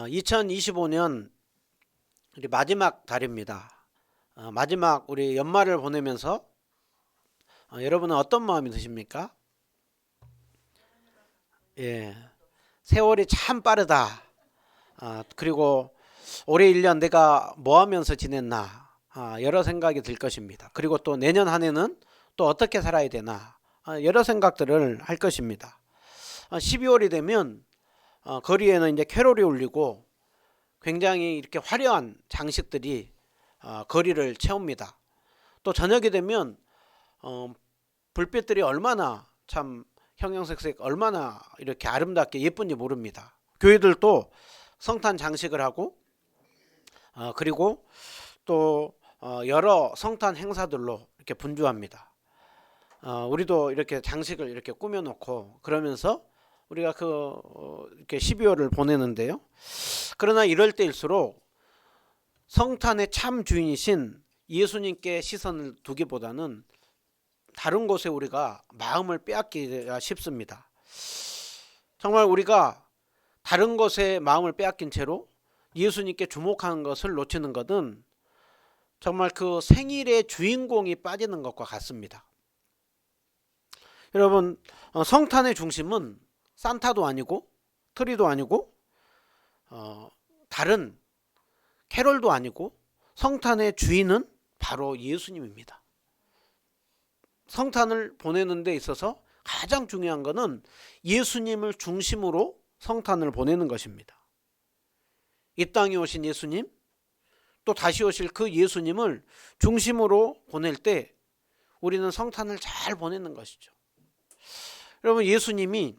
2025년 우리 마지막 달입니다. 마지막 우리 연말을 보내면서 여러분은 어떤 마음이 드십니까? 예, 세월이 참 빠르다. 그리고 올해 1년 내가 뭐 하면서 지냈나, 여러 생각이 들 것입니다. 그리고 또 내년 한 해는 또 어떻게 살아야 되나, 여러 생각들을 할 것입니다. 12월이 되면 거리에는 이제 캐롤이 울리고 굉장히 이렇게 화려한 장식들이 거리를 채웁니다. 또 저녁이 되면 불빛들이 얼마나 참 형형색색 얼마나 이렇게 아름답게 예쁜지 모릅니다. 교회들도 성탄 장식을 하고 그리고 또 여러 성탄 행사들로 이렇게 분주합니다. 우리도 이렇게 장식을 이렇게 꾸며놓고 그러면서 우리가 이렇게 12월을 보내는데요. 그러나 이럴 때일수록 성탄의 참 주인이신 예수님께 시선을 두기보다는 다른 곳에 우리가 마음을 빼앗기가 쉽습니다. 정말 우리가 다른 것에 마음을 빼앗긴 채로 예수님께 주목하는 것을 놓치는 것은 정말 그 생일의 주인공이 빠지는 것과 같습니다. 여러분, 성탄의 중심은 산타도 아니고 트리도 아니고 다른 캐롤도 아니고 성탄의 주인은 바로 예수님입니다. 성탄을 보내는 데 있어서 가장 중요한 것은 예수님을 중심으로 성탄을 보내는 것입니다. 이 땅에 오신 예수님, 또 다시 오실 그 예수님을 중심으로 보낼 때 우리는 성탄을 잘 보내는 것이죠. 여러분, 예수님이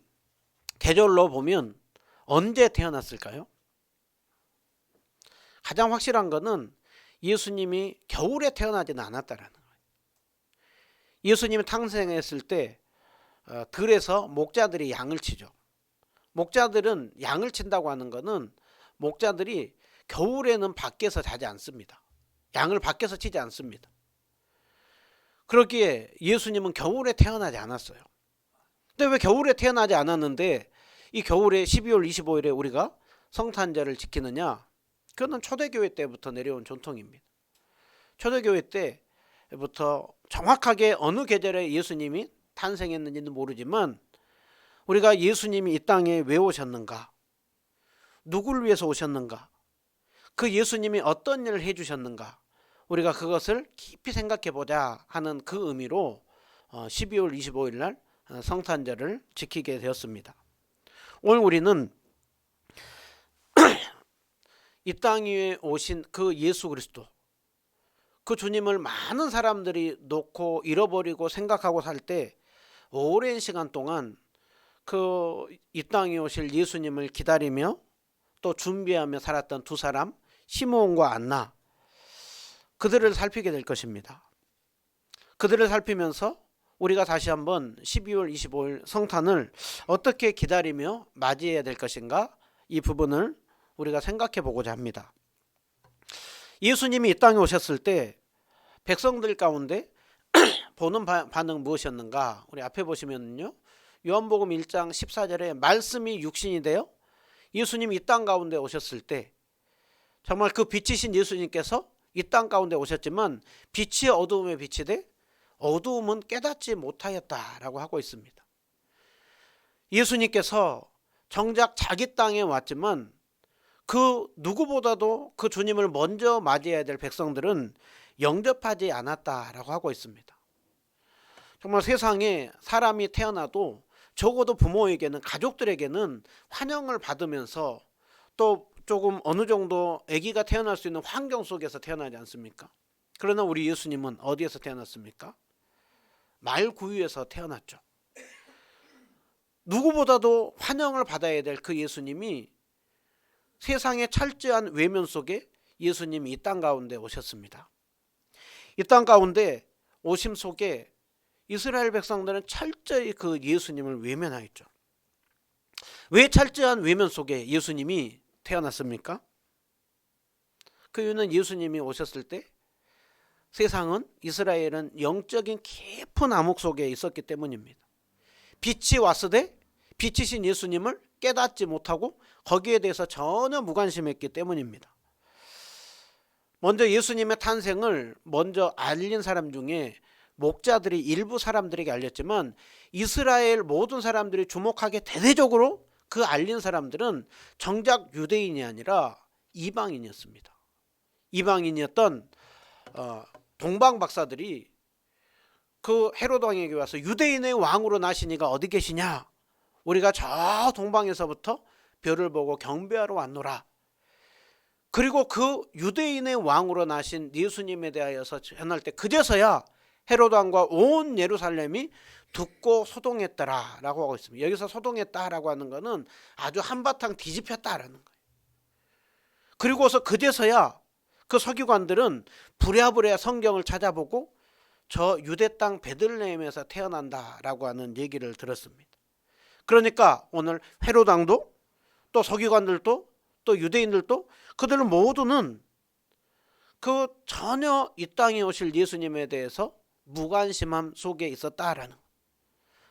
계절로 보면 언제 태어났을까요? 가장 확실한 것은 예수님이 겨울에 태어나지는 않았다라는 거예요. 예수님이 탄생했을 때 들에서 목자들이 양을 치죠. 목자들은 양을 친다고 하는 것은 목자들이 겨울에는 밖에서 자지 않습니다. 양을 밖에서 치지 않습니다. 그렇기에 예수님은 겨울에 태어나지 않았어요. 근데 왜 겨울에 태어나지 않았는데 이 겨울에 12월 25일에 우리가 성탄절을 지키느냐? 그건 초대교회 때부터 내려온 전통입니다. 초대교회 때부터 정확하게 어느 계절에 예수님이 탄생했는지는 모르지만 우리가 예수님이 이 땅에 왜 오셨는가? 누구를 위해서 오셨는가? 그 예수님이 어떤 일을 해주셨는가? 우리가 그것을 깊이 생각해 보자 하는 그 의미로 12월 25일 날 성탄절을 지키게 되었습니다. 오늘 우리는 이 땅 위에 오신 그 예수 그리스도, 그 주님을 많은 사람들이 놓고 잃어버리고 생각하고 살 때 오랜 시간 동안 그 이 땅에 오실 예수님을 기다리며 또 준비하며 살았던 두 사람, 시므온과 안나, 그들을 살피게 될 것입니다. 그들을 살피면서 우리가 다시 한번 12월 25일 성탄을 어떻게 기다리며 맞이해야 될 것인가, 이 부분을 우리가 생각해 보고자 합니다. 예수님이 이 땅에 오셨을 때 백성들 가운데 보는 반응 무엇이었는가? 우리 앞에 보시면요, 요한복음 1장 14절에 말씀이 육신이 되어 예수님이 이 땅 가운데 오셨을 때 정말 그 빛이신 예수님께서 이 땅 가운데 오셨지만 빛이 어두움에 빛이 돼 어두움은 깨닫지 못하였다라고 하고 있습니다. 예수님께서 정작 자기 땅에 왔지만 그 누구보다도 그 주님을 먼저 맞이해야 될 백성들은 영접하지 않았다라고 하고 있습니다. 정말 세상에 사람이 태어나도 적어도 부모에게는, 가족들에게는 환영을 받으면서 또 조금 어느 정도 아기가 태어날 수 있는 환경 속에서 태어나지 않습니까? 그러나 우리 예수님은 어디에서 태어났습니까? 말구유에서 태어났죠. 누구보다도 환영을 받아야 될 그 예수님이 세상의 철저한 외면 속에 예수님이 이 땅 가운데 오셨습니다. 이 땅 가운데 오심 속에 이스라엘 백성들은 철저히 그 예수님을 외면하였죠. 왜 철저한 외면 속에 예수님이 태어났습니까? 그 이유는 예수님이 오셨을 때 세상은, 이스라엘은 영적인 깊은 암흑 속에 있었기 때문입니다. 빛이 왔으되 빛이신 예수님을 깨닫지 못하고 거기에 대해서 전혀 무관심했기 때문입니다. 먼저 예수님의 탄생을 먼저 알린 사람 중에 목자들이 일부 사람들에게 알렸지만 이스라엘 모든 사람들이 주목하게 대대적으로 그 알린 사람들은 정작 유대인이 아니라 이방인이었습니다. 이방인이었던 동방 박사들이 그 헤로드 왕에게 와서 유대인의 왕으로 나시니가 어디 계시냐? 우리가 저 동방에서부터 별을 보고 경배하러 왔노라. 그리고 그 유대인의 왕으로 나신 예수님에 대하여서 전할 때 그제서야 헤로드 왕과 온 예루살렘이 듣고 소동했더라라고 하고 있습니다. 여기서 소동했다라고 하는 것은 아주 한바탕 뒤집혔다라는 거예요. 그리고서 그제서야 그 서기관들은 부랴부랴 성경을 찾아보고 저 유대 땅 베들레헴에서 태어난다라고 하는 얘기를 들었습니다. 그러니까 오늘 헤로드 왕도 또 서기관들도 또 유대인들도 그들은 모두는 그 전혀 이 땅에 오실 예수님에 대해서 무관심함 속에 있었다라는,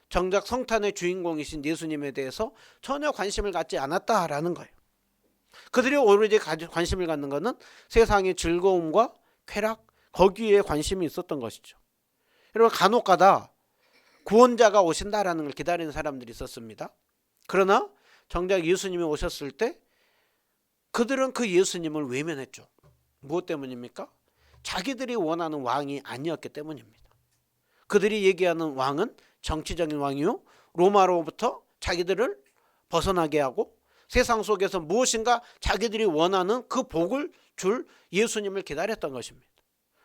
정작 성탄의 주인공이신 예수님에 대해서 전혀 관심을 갖지 않았다라는 거예요. 그들이 오로지 관심을 갖는 것은 세상의 즐거움과 쾌락, 거기에 관심이 있었던 것이죠. 여러분, 간혹가다 구원자가 오신다라는 걸 기다리는 사람들이 있었습니다. 그러나 정작 예수님이 오셨을 때 그들은 그 예수님을 외면했죠. 무엇 때문입니까? 자기들이 원하는 왕이 아니었기 때문입니다. 그들이 얘기하는 왕은 정치적인 왕이요, 로마로부터 자기들을 벗어나게 하고 세상 속에서 무엇인가 자기들이 원하는 그 복을 줄 예수님을 기다렸던 것입니다.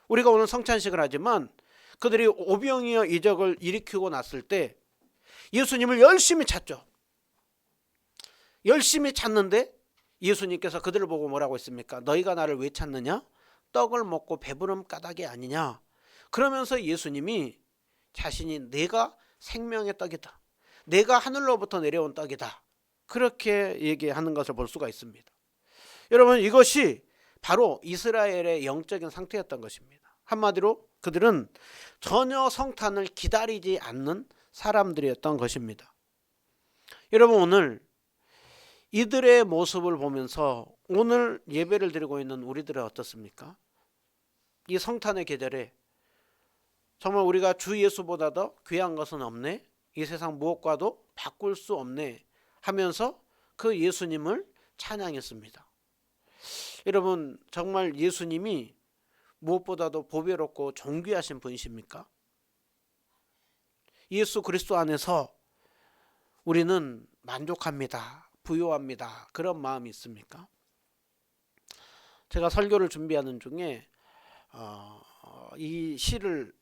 우리가 오늘 성찬식을 하지만 그들이 오병이어 이적을 일으키고 났을 때 예수님을 열심히 찾죠. 열심히 찾는데 예수님께서 그들을 보고 뭐라고 했습니까? 너희가 나를 왜 찾느냐? 떡을 먹고 배부름 까닭이 아니냐? 그러면서 예수님이 자신이 내가 생명의 떡이다, 내가 하늘로부터 내려온 떡이다, 그렇게 얘기하는 것을 볼 수가 있습니다. 여러분, 이것이 바로 이스라엘의 영적인 상태였던 것입니다. 한마디로 그들은 전혀 성탄을 기다리지 않는 사람들이었던 것입니다. 여러분, 오늘 이들의 모습을 보면서 오늘 예배를 드리고 있는 우리들은 어떻습니까? 이 성탄의 계절에 정말 우리가 주 예수보다도 귀한 것은 없네, 이 세상 무엇과도 바꿀 수 없네 하면서 그 예수님을 찬양했습니다. 여러분, 정말 예수님이 무엇보다도 보배롭고 존귀하신 분이십니까? 예수 그리스도 안에서 우리는 만족합니다, 부요합니다, 그런 마음이 있습니까? 제가 설교를 준비하는 중에 이 시를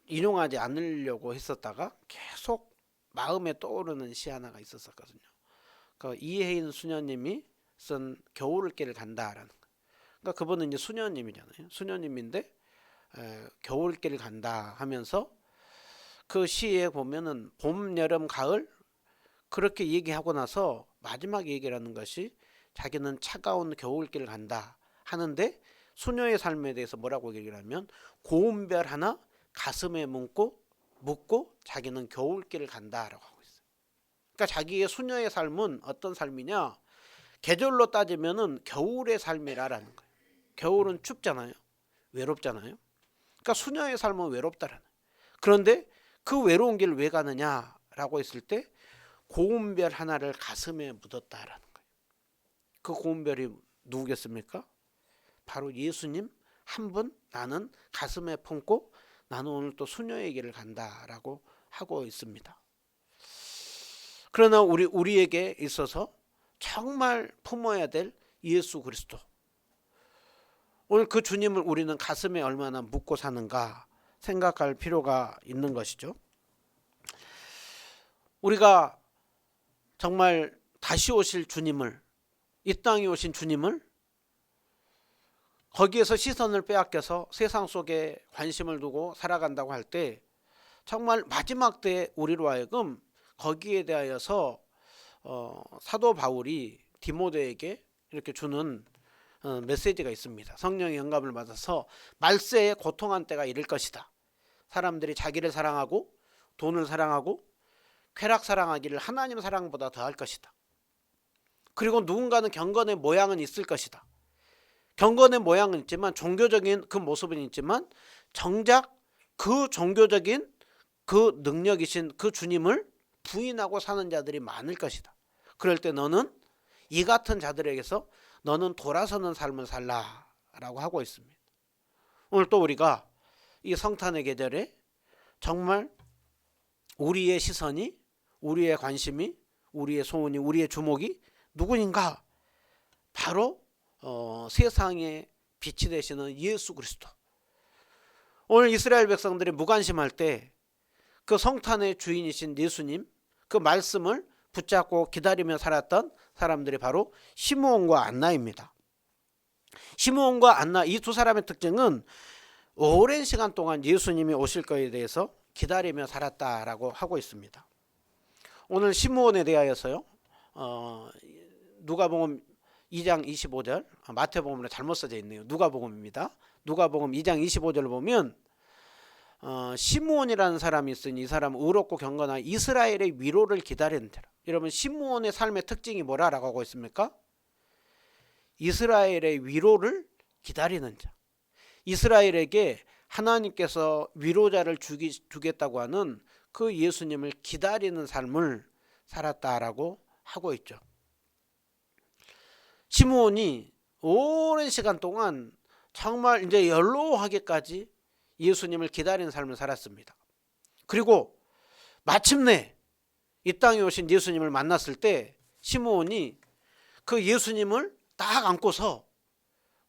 인용하지 않으려고 했었다가 계속 마음에 떠오르는 시 하나가 있었거든요. 그 이혜인 수녀님이 쓴 겨울길을 간다라는 거. 그러니까 그분은 이제 수녀님이잖아요. 수녀님인데 겨울길을 간다 하면서 그 시에 보면은 봄, 여름, 가을 그렇게 얘기하고 나서 마지막 얘기를 하는 것이 자기는 차가운 겨울길을 간다 하는데, 수녀의 삶에 대해서 뭐라고 얘기를 하면 고운별 하나 가슴에 묻고 자기는 겨울길을 간다라고 하고 있어요. 그러니까 자기의 수녀의 삶은 어떤 삶이냐, 계절로 따지면은 겨울의 삶이라는 거예요. 겨울은 춥잖아요, 외롭잖아요. 그러니까 수녀의 삶은 외롭다라는 거예요. 그런데 그 외로운 길을 왜 가느냐라고 했을 때 고운별 하나를 가슴에 묻었다라는 거예요. 그 고운별이 누구겠습니까? 바로 예수님 한 분 나는 가슴에 품고 나는 오늘 또 수녀의 길을 간다라고 하고 있습니다. 그러나 우리에게 있어서 정말 품어야 될 예수 그리스도, 오늘 그 주님을 우리는 가슴에 얼마나 묻고 사는가 생각할 필요가 있는 것이죠. 우리가 정말 다시 오실 주님을, 이 땅에 오신 주님을 거기에서 시선을 빼앗겨서 세상 속에 관심을 두고 살아간다고 할 때 정말 마지막 때 우리로 하여금 거기에 대하여서 사도 바울이 디모데에게 이렇게 주는 메시지가 있습니다. 성령의 영감을 받아서 말세에 고통한 때가 이를 것이다. 사람들이 자기를 사랑하고 돈을 사랑하고 쾌락 사랑하기를 하나님 사랑보다 더할 것이다. 그리고 누군가는 경건의 모양은 있을 것이다. 경건의 모양은 있지만 종교적인 그 모습은 있지만 정작 그 종교적인 그 능력이신 그 주님을 부인하고 사는 자들이 많을 것이다. 그럴 때 너는 이 같은 자들에게서 너는 돌아서는 삶을 살라라고 하고 있습니다. 오늘 또 우리가 이 성탄의 계절에 정말 우리의 시선이, 우리의 관심이, 우리의 소원이, 우리의 주목이 누구인가? 바로 세상의 빛이 되시는 예수 그리스도. 오늘 이스라엘 백성들이 무관심할 때 그 성탄의 주인이신 예수님 그 말씀을 붙잡고 기다리며 살았던 사람들이 바로 시므온과 안나입니다. 시므온과 안나 이 두 사람의 특징은 오랜 시간 동안 예수님이 오실 것에 대해서 기다리며 살았다라고 하고 있습니다. 오늘 시므온에 대하여서요. 누가복음 2장 25절, 마태복음으로 잘못 써져 있네요. 누가복음입니다. 누가복음 2장 25절을 보면 시므온이라는 사람이 있으니 이 사람은 의롭고 경건한 이스라엘의 위로를 기다리는 자라. 여러분 시므온의 삶의 특징이 뭐라고 하고 있습니까? 이스라엘의 위로를 기다리는 자. 이스라엘에게 하나님께서 위로자를 주겠다고 하는 그 예수님을 기다리는 삶을 살았다라고 하고 있죠. 시므온이 오랜 시간 동안 정말 이제 연로하게까지 예수님을 기다리는 삶을 살았습니다. 그리고 마침내 이 땅에 오신 예수님을 만났을 때 시므온이 그 예수님을 딱 안고서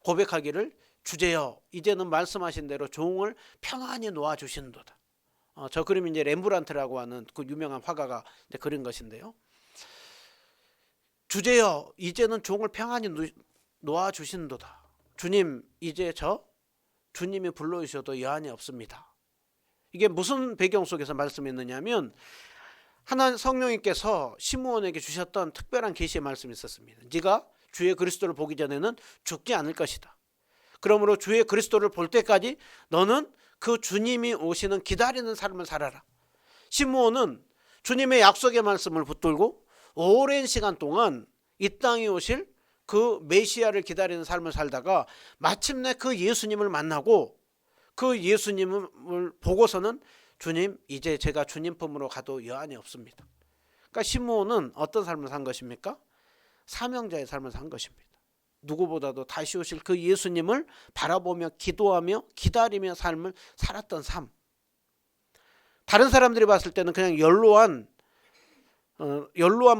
고백하기를 주제여 이제는 말씀하신 대로 종을 평안히 놓아주신도다. 저 그림이 이제 렘브란트라고 하는 그 유명한 화가가 이제 그린 것인데요. 주제여 이제는 종을 평안히 놓아주신도다. 주님 이제 저 주님이 불러주셔도 여한이 없습니다. 이게 무슨 배경 속에서 말씀했느냐면 하나님 성령님께서 시므온에게 주셨던 특별한 계시의 말씀이 있었습니다. 네가 주의 그리스도를 보기 전에는 죽지 않을 것이다. 그러므로 주의 그리스도를 볼 때까지 너는 그 주님이 오시는 기다리는 삶을 살아라. 시므온은 주님의 약속의 말씀을 붙들고 오랜 시간 동안 이 땅에 오실 그 메시아를 기다리는 삶을 살다가 마침내 그 예수님을 만나고 그 예수님을 보고서는 주님 이제 제가 주님 품으로 가도 여한이 없습니다. 그러니까 시므온은 어떤 삶을 산 것입니까? 사명자의 삶을 산 것입니다. 누구보다도 다시 오실 그 예수님을 바라보며 기도하며 기다리며 삶을 살았던 삶. 다른 사람들이 봤을 때는 그냥 연로한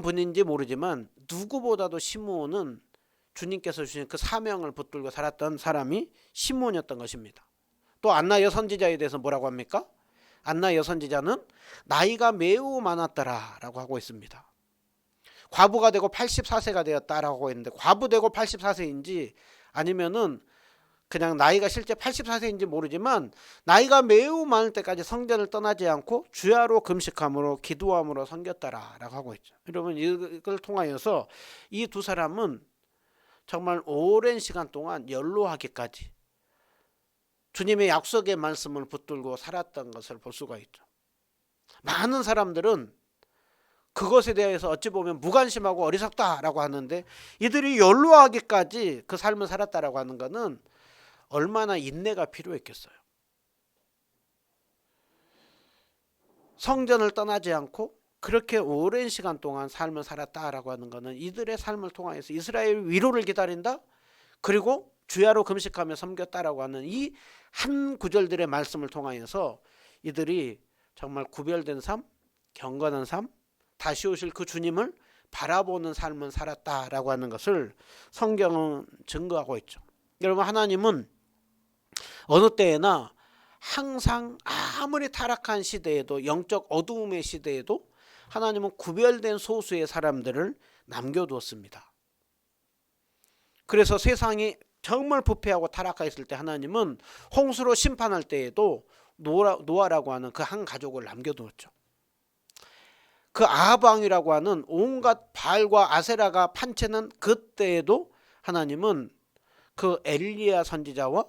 분인지 모르지만 누구보다도 시므온은 주님께서 주신 그 사명을 붙들고 살았던 사람이 시므온이었던 것입니다. 또 안나 여선지자에 대해서 뭐라고 합니까? 안나 여선지자는 나이가 매우 많았더라라고 하고 있습니다. 과부가 되고 84세가 되었다라고 했는데 과부되고 84세인지 아니면은 그냥 나이가 실제 84세인지 모르지만 나이가 매우 많을 때까지 성전을 떠나지 않고 주야로 금식함으로 기도함으로 섬겼다라고 하고 있죠. 여러분 이걸 통하여서 이 두 사람은 정말 오랜 시간 동안 연로하기까지 주님의 약속의 말씀을 붙들고 살았던 것을 볼 수가 있죠. 많은 사람들은 그것에 대해서 어찌 보면 무관심하고 어리석다라고 하는데 이들이 연로하기까지 그 삶을 살았다라고 하는 것은 얼마나 인내가 필요했겠어요. 성전을 떠나지 않고 그렇게 오랜 시간 동안 삶을 살았다라고 하는 것은 이들의 삶을 통해서 이스라엘 위로를 기다린다. 그리고 주야로 금식하며 섬겼다라고 하는 이 한 구절들의 말씀을 통하여서 이들이 정말 구별된 삶, 경건한 삶, 다시 오실 그 주님을 바라보는 삶을 살았다라고 하는 것을 성경은 증거하고 있죠. 여러분 하나님은 어느 때에나 항상 아무리 타락한 시대에도 영적 어두움의 시대에도 하나님은 구별된 소수의 사람들을 남겨두었습니다. 그래서 세상이 정말 부패하고 타락하였을 때 하나님은 홍수로 심판할 때에도 노아라고 하는 그 한 가족을 남겨두었죠. 그 아합왕이라고 하는 온갖 바알과 아세라가 판치는 그때에도 하나님은 그 엘리야 선지자와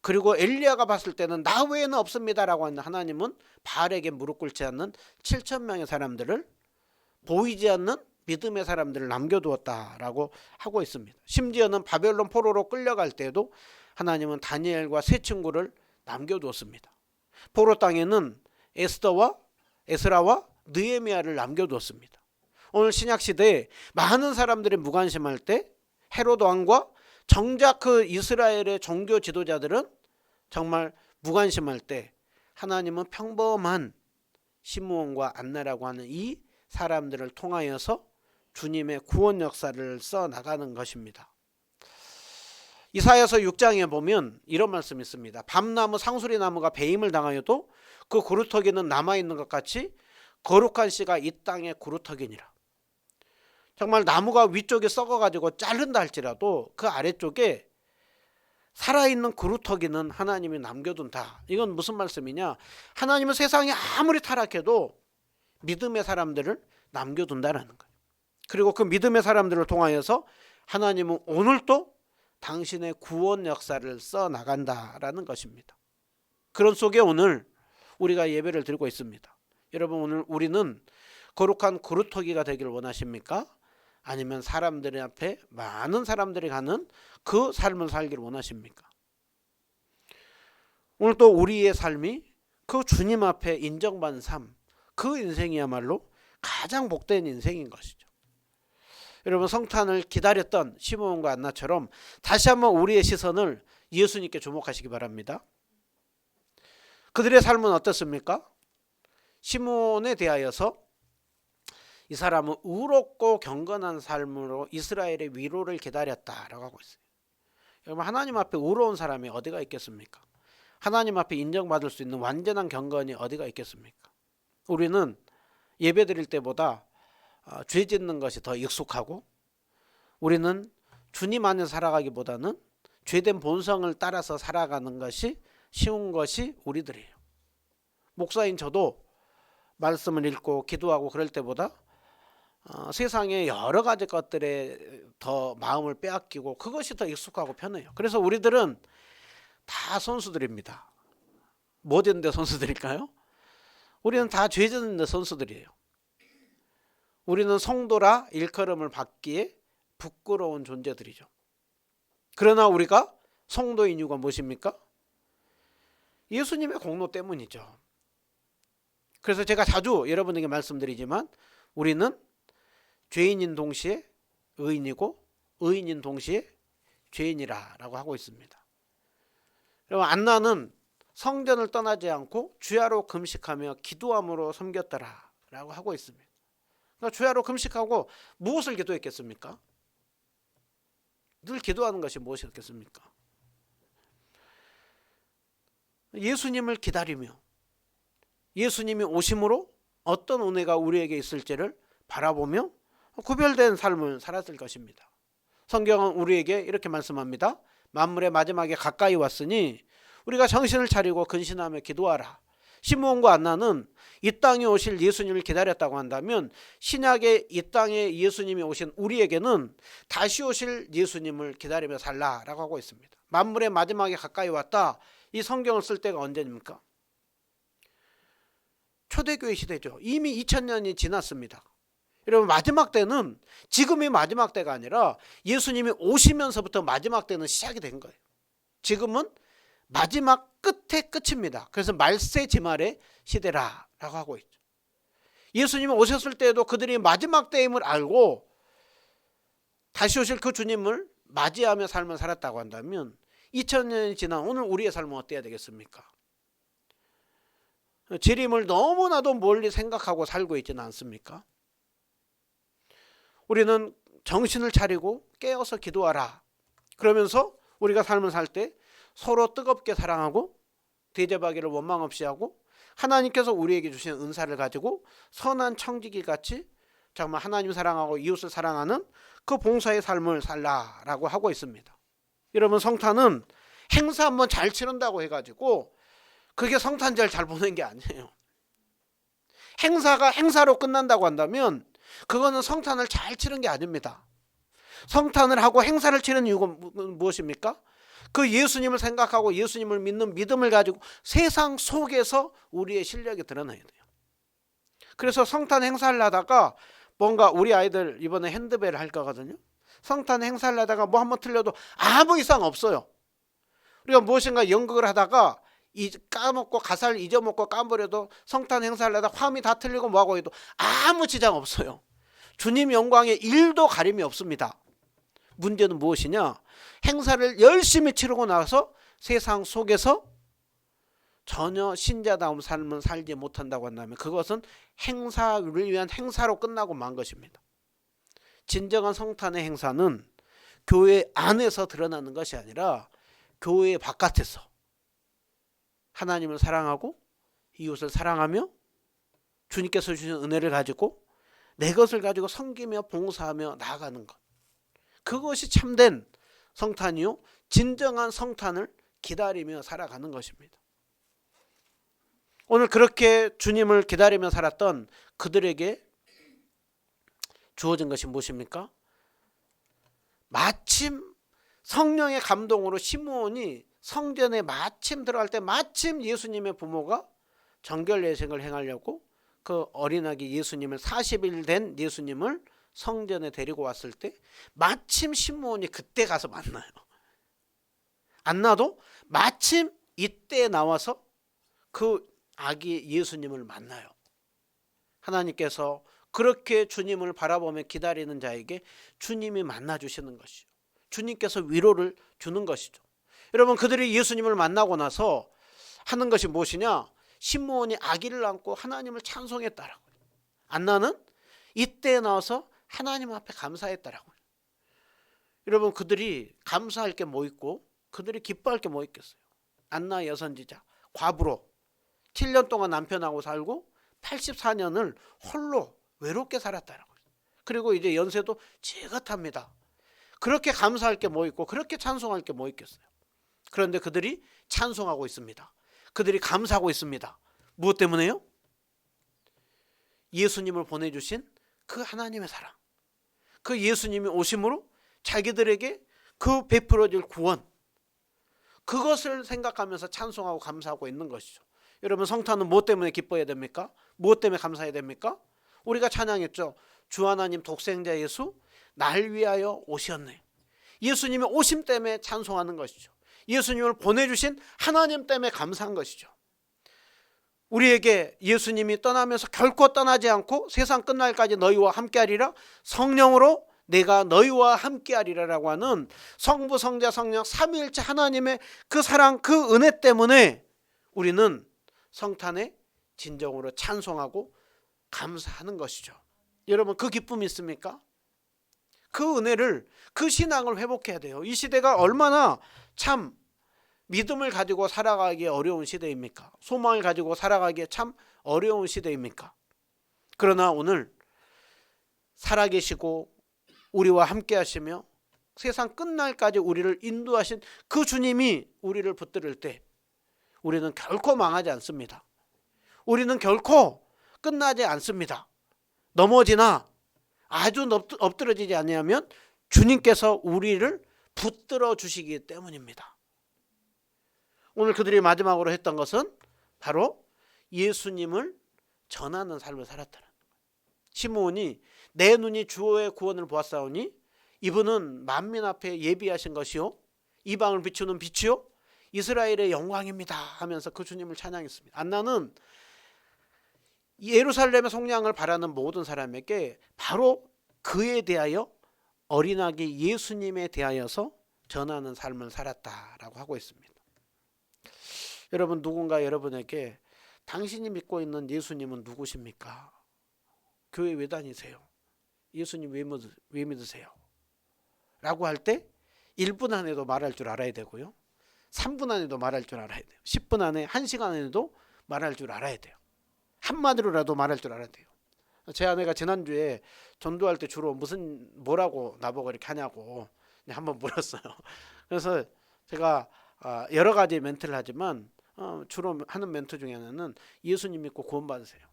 그리고 엘리야가 봤을 때는 나 외에는 없습니다라고 하는 하나님은 바알에게 무릎 꿇지 않는 7,000명의 사람들을 보이지 않는 믿음의 사람들을 남겨두었다라고 하고 있습니다. 심지어는 바벨론 포로로 끌려갈 때도 하나님은 다니엘과 세 친구를 남겨두었습니다. 포로 땅에는 에스라와 느헤미야를 남겨두었습니다. 오늘 신약시대에 많은 사람들이 무관심할 때 헤롯 왕과 정작 그 이스라엘의 종교 지도자들은 정말 무관심할 때 하나님은 평범한 시므온과 안나라고 하는 이 사람들을 통하여서 주님의 구원 역사를 써나가는 것입니다. 이사야서 6장에 보면 이런 말씀이 있습니다. 밤나무 상수리나무가 배임을 당하여도 그 구루터기는 남아있는 것 같이 거룩한 씨가 이 땅의 구루터기니라. 정말 나무가 위쪽에 썩어가지고 자른다 할지라도 그 아래쪽에 살아있는 구루터기는 하나님이 남겨둔다. 이건 무슨 말씀이냐? 하나님은 세상이 아무리 타락해도 믿음의 사람들을 남겨둔다라는 거예요. 그리고 그 믿음의 사람들을 통하여서 하나님은 오늘도 당신의 구원 역사를 써나간다라는 것입니다. 그런 속에 오늘 우리가 예배를 드리고 있습니다. 여러분, 오늘 우리는 거룩한 구루터기가 되기를 원하십니까? 아니면 사람들 앞에 많은 사람들이 가는 그 삶을 살기를 원하십니까? 오늘 또 우리의 삶이 그 주님 앞에 인정받는 삶, 그 인생이야말로 가장 복된 인생인 것이죠. 여러분, 성탄을 기다렸던 시므온과 안나처럼 다시 한번 우리의 시선을 예수님께 주목하시기 바랍니다. 그들의 삶은 어떻습니까? 시므온에 대하여서 이 사람은 의롭고 경건한 삶으로 이스라엘의 위로를 기다렸다라고 하고 있어요. 여러분, 하나님 앞에 의로운 사람이 어디가 있겠습니까? 하나님 앞에 인정받을 수 있는 완전한 경건이 어디가 있겠습니까? 우리는 예배 드릴 때보다 죄 짓는 것이 더 익숙하고, 우리는 주님 안에 살아가기보다는 죄된 본성을 따라서 살아가는 것이 쉬운 것이 우리들이에요. 목사인 저도 말씀을 읽고 기도하고 그럴 때보다 세상의 여러 가지 것들에 더 마음을 빼앗기고 그것이 더 익숙하고 편해요. 그래서 우리들은 다 선수들입니다. 뭐 되는데 선수들일까요? 우리는 다 죄 짓는데 선수들이에요. 우리는 성도라 일컬음을 받기에 부끄러운 존재들이죠. 그러나 우리가 성도인 이유가 무엇입니까? 예수님의 공로 때문이죠. 그래서 제가 자주 여러분에게 말씀드리지만 우리는 죄인인 동시에 의인이고 의인인 동시에 죄인이라고 하고 있습니다. 여러분, 안나는 성전을 떠나지 않고 주야로 금식하며 기도함으로 섬겼더라라고 하고 있습니다. 그러니까 주야로 금식하고 무엇을 기도했겠습니까? 늘 기도하는 것이 무엇이었겠습니까? 예수님을 기다리며 예수님이 오심으로 어떤 은혜가 우리에게 있을지를 바라보며 구별된 삶을 살았을 것입니다. 성경은 우리에게 이렇게 말씀합니다. 만물의 마지막에 가까이 왔으니 우리가 정신을 차리고 근신하며 기도하라. 시므온과 안나는 이 땅에 오실 예수님을 기다렸다고 한다면 신약의 이 땅에 예수님이 오신 우리에게는 다시 오실 예수님을 기다리며 살라라고 하고 있습니다. 만물의 마지막에 가까이 왔다. 이 성경을 쓸 때가 언제입니까? 초대교회 시대죠. 이미 2000년이 지났습니다. 여러분, 마지막 때는 지금이 마지막 때가 아니라 예수님이 오시면서부터 마지막 때는 시작이 된 거예요. 지금은 마지막 끝의 끝입니다. 그래서 말세지말의 시대라고 하고 있죠. 예수님이 오셨을 때에도 그들이 마지막 때임을 알고 다시 오실 그 주님을 맞이하며 삶을 살았다고 한다면 2000년이 지난 오늘 우리의 삶은 어때야 되겠습니까? 재림을 너무나도 멀리 생각하고 살고 있지는 않습니까? 우리는 정신을 차리고 깨어서 기도하라. 그러면서 우리가 삶을 살 때 서로 뜨겁게 사랑하고 대접하기를 원망 없이 하고 하나님께서 우리에게 주신 은사를 가지고 선한 청지기 같이 정말 하나님 사랑하고 이웃을 사랑하는 그 봉사의 삶을 살라라고 하고 있습니다. 여러분, 성탄은 행사 한번 잘 치른다고 해가지고 그게 성탄절 잘 보낸 게 아니에요. 행사가 행사로 끝난다고 한다면 그거는 성탄을 잘 치른 게 아닙니다. 성탄을 하고 행사를 치는 이유가 무엇입니까? 그 예수님을 생각하고 예수님을 믿는 믿음을 가지고 세상 속에서 우리의 실력이 드러나야 돼요. 그래서 성탄 행사를 하다가 뭔가 우리 아이들 이번에 핸드벨 할 거거든요. 성탄 행사를 하다가 뭐 한번 틀려도 아무 이상 없어요. 우리가 무엇인가 연극을 하다가 까먹고 가사를 잊어먹고 까버려도 성탄 행사를 하다가 화음이 다 틀리고 뭐하고 해도 아무 지장 없어요. 주님 영광에 1도 가림이 없습니다. 문제는 무엇이냐? 행사를 열심히 치르고 나서 세상 속에서 전혀 신자다운 삶을 살지 못한다고 한다면 그것은 행사를 위한 행사로 끝나고 만 것입니다. 진정한 성탄의 행사는 교회 안에서 드러나는 것이 아니라 교회 바깥에서 하나님을 사랑하고 이웃을 사랑하며 주님께서 주신 은혜를 가지고 내 것을 가지고 섬기며 봉사하며 나아가는 것, 그것이 참된 성탄이요 진정한 성탄을 기다리며 살아가는 것입니다. 오늘 그렇게 주님을 기다리며 살았던 그들에게 주어진 것이 무엇입니까? 마침 성령의 감동으로 시므온이 성전에 마침 들어갈 때 마침 예수님의 부모가 정결예식을 행하려고 그 어린아기 예수님을 40일 된 예수님을 성전에 데리고 왔을 때 마침 시므온이 그때 가서 만나요. 안 나도 마침 이때 나와서 그 아기 예수님을 만나요. 하나님께서 그렇게 주님을 바라보며 기다리는 자에게 주님이 만나주시는 것이죠. 주님께서 위로를 주는 것이죠. 여러분, 그들이 예수님을 만나고 나서 하는 것이 무엇이냐? 시므온이 아기를 안고 하나님을 찬송했다라고요. 안나는 이때 나와서 하나님 앞에 감사했다라고요. 여러분, 그들이 감사할 게 뭐 있고 그들이 기뻐할 게 뭐 있겠어요? 안나 여선지자 과부로 7년 동안 남편하고 살고 84년을 홀로 외롭게 살았다라고요. 그리고 이제 연세도 지긋합니다. 그렇게 감사할 게 뭐 있고 그렇게 찬송할 게 뭐 있겠어요? 그런데 그들이 찬송하고 있습니다. 그들이 감사하고 있습니다. 무엇 때문에요? 예수님을 보내주신 그 하나님의 사랑, 그 예수님이 오심으로 자기들에게 그 베풀어질 구원, 그것을 생각하면서 찬송하고 감사하고 있는 것이죠. 여러분, 성탄은 무엇 때문에 기뻐해야 됩니까? 무엇 때문에 감사해야 됩니까? 우리가 찬양했죠. 주 하나님 독생자 예수 날 위하여 오셨네. 예수님의 오심 때문에 찬송하는 것이죠. 예수님을 보내주신 하나님 때문에 감사한 것이죠. 우리에게 예수님이 떠나면서 결코 떠나지 않고 세상 끝날까지 너희와 함께하리라, 성령으로 내가 너희와 함께하리라라고 하는 성부 성자 성령 삼위일체 하나님의 그 사랑, 그 은혜 때문에 우리는 성탄에 진정으로 찬송하고 감사하는 것이죠. 여러분, 그 기쁨이 있습니까? 그 은혜를, 그 신앙을 회복해야 돼요. 이 시대가 얼마나 참 믿음을 가지고 살아가기 어려운 시대입니까? 소망을 가지고 살아가기에 참 어려운 시대입니까? 그러나 오늘 살아계시고 우리와 함께 하시며 세상 끝날까지 우리를 인도하신 그 주님이 우리를 붙들을 때 우리는 결코 망하지 않습니다. 우리는 결코 끝나지 않습니다. 넘어지나 아주 엎드러지지 아니하면 주님께서 우리를 붙들어 주시기 때문입니다. 오늘 그들이 마지막으로 했던 것은 바로 예수님을 전하는 삶을 살았다는 거예요. 시므온이 내 눈이 주의 구원을 보았사오니 이분은 만민 앞에 예비하신 것이요 이방을 비추는 빛이요 이스라엘의 영광입니다 하면서 그 주님을 찬양했습니다. 안나는 예루살렘의 속량을 바라는 모든 사람에게 바로 그에 대하여 어린아기 예수님에 대하여서 전하는 삶을 살았다라고 하고 있습니다. 여러분, 누군가 여러분에게 당신이 믿고 있는 예수님은 누구십니까? 교회 왜 다니세요? 예수님 왜 믿으세요? 라고 할 때 1분 안에도 말할 줄 알아야 되고요. 3분 안에도 말할 줄 알아야 돼요. 10분 안에, 1시간 안에도 말할 줄 알아야 돼요. 한마디로라도 말할 줄 알아야 돼요. 제 아내가 지난주에 전도할 때 주로 뭐라고 나보고 이렇게 하냐고 한번 물었어요. 그래서 제가 여러 가지 멘트를 하지만 주로 하는 멘트 중에 하나는 예수님 믿고 구원 받으세요.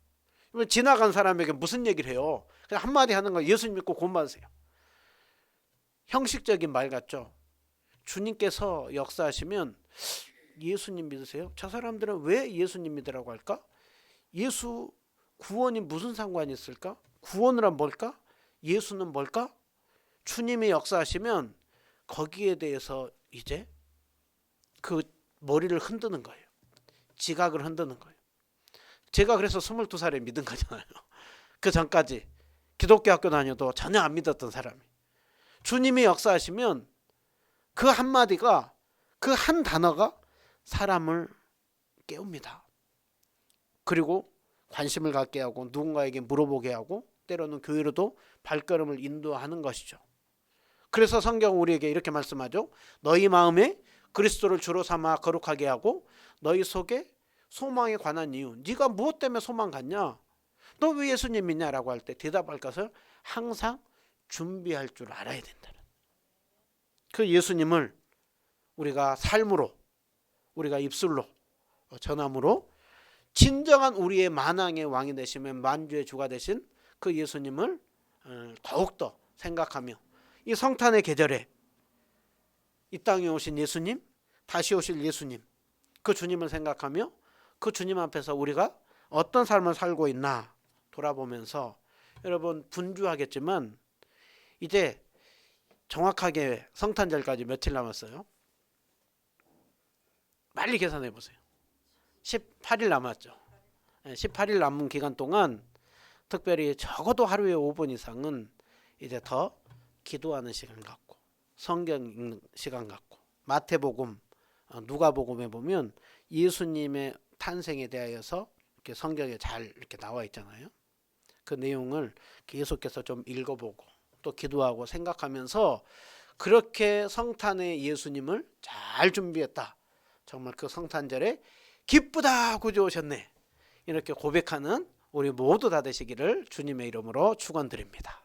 지나간 사람에게 무슨 얘기를 해요? 그냥 한마디 하는 거, 예수님 믿고 구원 받으세요. 형식적인 말 같죠? 주님께서 역사하시면 예수님 믿으세요? 저 사람들은 왜 예수님 믿으라고 할까? 예수 구원이 무슨 상관이 있을까? 구원을 하면 뭘까? 예수는 뭘까? 주님이 역사하시면 거기에 대해서 이제 그 머리를 흔드는 거예요. 지각을 흔드는 거예요. 제가 그래서 22살에 믿은 거잖아요. 그 전까지 기독교 학교 다녀도 전혀 안 믿었던 사람이. 주님이 역사하시면 그 한마디가, 그 한 단어가 사람을 깨웁니다. 그리고 관심을 갖게 하고 누군가에게 물어보게 하고 때로는 교회로도 발걸음을 인도하는 것이죠. 그래서 성경은 우리에게 이렇게 말씀하죠. 너희 마음에 그리스도를 주로 삼아 거룩하게 하고 너희 속에 소망에 관한 이유. 네가 무엇 때문에 소망 갖냐? 너 왜 예수님 믿냐라고 할 때 대답할 것을 항상 준비할 줄 알아야 된다는. 그 예수님을 우리가 삶으로, 우리가 입술로 전함으로 진정한 우리의 만왕의 왕이 되시면 만주의 주가 되신 그 예수님을 더욱더 생각하며 이 성탄의 계절에 이 땅에 오신 예수님, 다시 오실 예수님, 그 주님을 생각하며 그 주님 앞에서 우리가 어떤 삶을 살고 있나 돌아보면서, 여러분 분주하겠지만 이제 정확하게 성탄절까지 며칠 남았어요? 빨리 계산해 보세요. 18일 남았죠. 18일 남은 기간 동안 특별히 적어도 하루에 5분 이상은 이제 더 기도하는 시간 갖고 성경 읽는 시간 갖고, 마태복음, 누가복음에 보면 예수님의 탄생에 대하여서 이렇게 성경에 잘 이렇게 나와 있잖아요. 그 내용을 계속해서 좀 읽어보고 또 기도하고 생각하면서 그렇게 성탄의 예수님을 잘 준비했다. 정말 그 성탄절에 기쁘다 구주 오셨네. 이렇게 고백하는 우리 모두 다 되시기를 주님의 이름으로 축원드립니다.